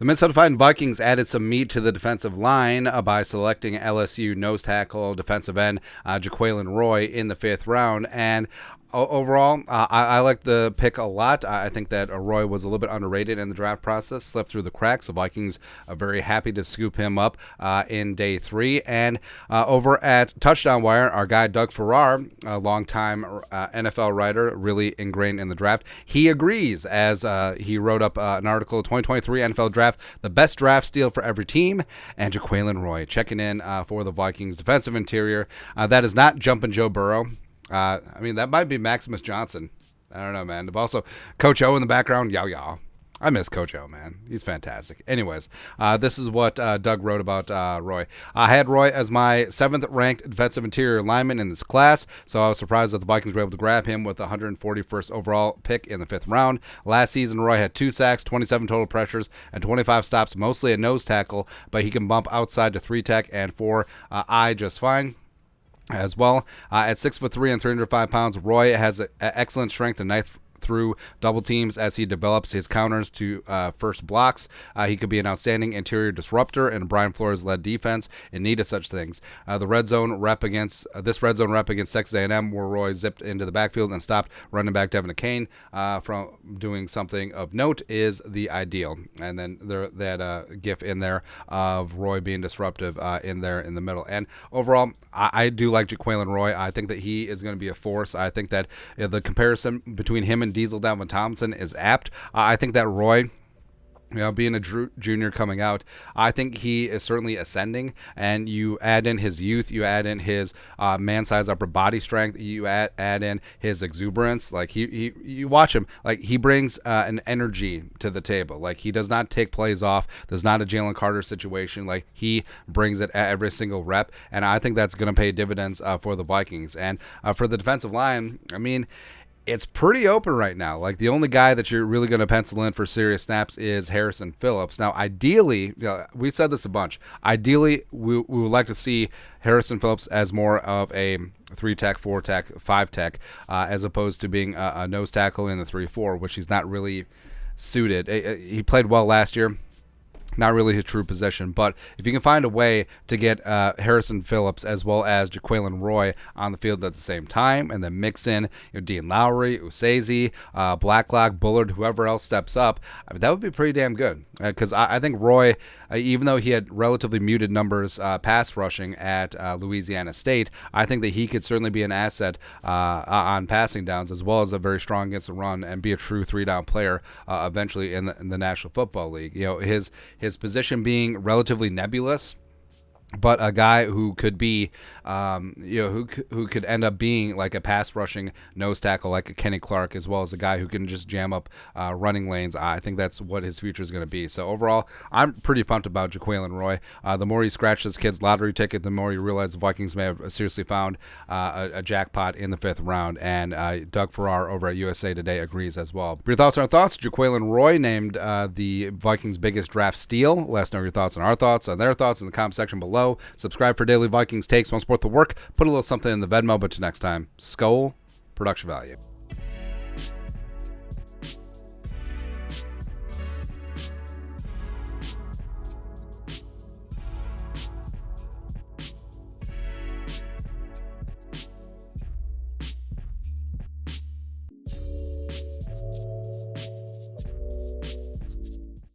The Minnesota Vikings added some meat to the defensive line by selecting LSU nose tackle defensive end Jaquelin Roy in the 5th round. And overall, I like the pick a lot. I think that Roy was a little bit underrated in the draft process, slipped through the cracks. The Vikings are very happy to scoop him up in day 3. And over at Touchdown Wire, our guy Doug Farrar, a longtime NFL writer, really ingrained in the draft, he agrees, as he wrote up an article, 2023 NFL Draft, the best draft steal for every team, and Jaquelin Roy checking in for the Vikings defensive interior. That is not Jumpin' Joe Burrow. I mean, that might be Maximus Johnson. I don't know, man. But also, Coach O in the background, yow. I miss Coach O, man. He's fantastic. Anyways, this is what Doug wrote about Roy. I had Roy as my 7th-ranked defensive interior lineman in this class, so I was surprised that the Vikings were able to grab him with the 141st overall pick in the 5th round. Last season, Roy had 2 sacks, 27 total pressures, and 25 stops, mostly at nose tackle, but he can bump outside to 3-tech and 4-eye just fine. As well, at 6'3" and 305 pounds, Roy has excellent strength and knife through double teams as he develops his counters to first blocks. He could be an outstanding interior disruptor in a Brian Flores-led defense in need of such things. The red zone rep against Texas A&M, where Roy zipped into the backfield and stopped running back Devin Kane from doing something of note, is the ideal. And then that gif in there of Roy being disruptive in there in the middle. And overall, I do like Jaquelin Roy. I think that he is going to be a force. I think that the comparison between him and Diesel Dalvin Tomlinson is apt. I think that Roy, being a junior coming out, I think he is certainly ascending, and you add in his youth, you add in his man-sized upper body strength, you add in his exuberance. Like you watch him, like he brings an energy to the table. Like he does not take plays off. There's not a Jalen Carter situation. Like he brings it at every single rep, and I think that's going to pay dividends for the Vikings. And for the defensive line, I mean, it's pretty open right now. Like the only guy that you're really going to pencil in for serious snaps is Harrison Phillips. Now, ideally, we've said this a bunch. Ideally, we would like to see Harrison Phillips as more of a 3-tech, 4-tech, 5-tech, as opposed to being a nose tackle in the 3-4, which he's not really suited. He played well last year. Not really his true position, but if you can find a way to get Harrison Phillips as well as Jaquelin Roy on the field at the same time, and then mix in Dean Lowry, Usezi, Blacklock, Bullard, whoever else steps up, that would be pretty damn good. Because I think Roy, even though he had relatively muted numbers pass rushing at Louisiana State, I think that he could certainly be an asset on passing downs, as well as a very strong against the run and be a true 3-down player eventually in the National Football League. His position being relatively nebulous, but a guy who could be, who could end up being like a pass rushing nose tackle like a Kenny Clark, as well as a guy who can just jam up running lanes. I think that's what his future is going to be. So overall, I'm pretty pumped about Jaquelin Roy. The more you scratch this kid's lottery ticket, the more you realize the Vikings may have seriously found a jackpot in the 5th round. And Doug Farrar over at USA Today agrees as well. Your thoughts on our thoughts? Jaquelin Roy named the Vikings' biggest draft steal. Let us know your thoughts on our thoughts, on their thoughts in the comment section below. Subscribe for daily Vikings takes. Want to support the work? Put a little something in the Venmo. But till next time, Skol, production value.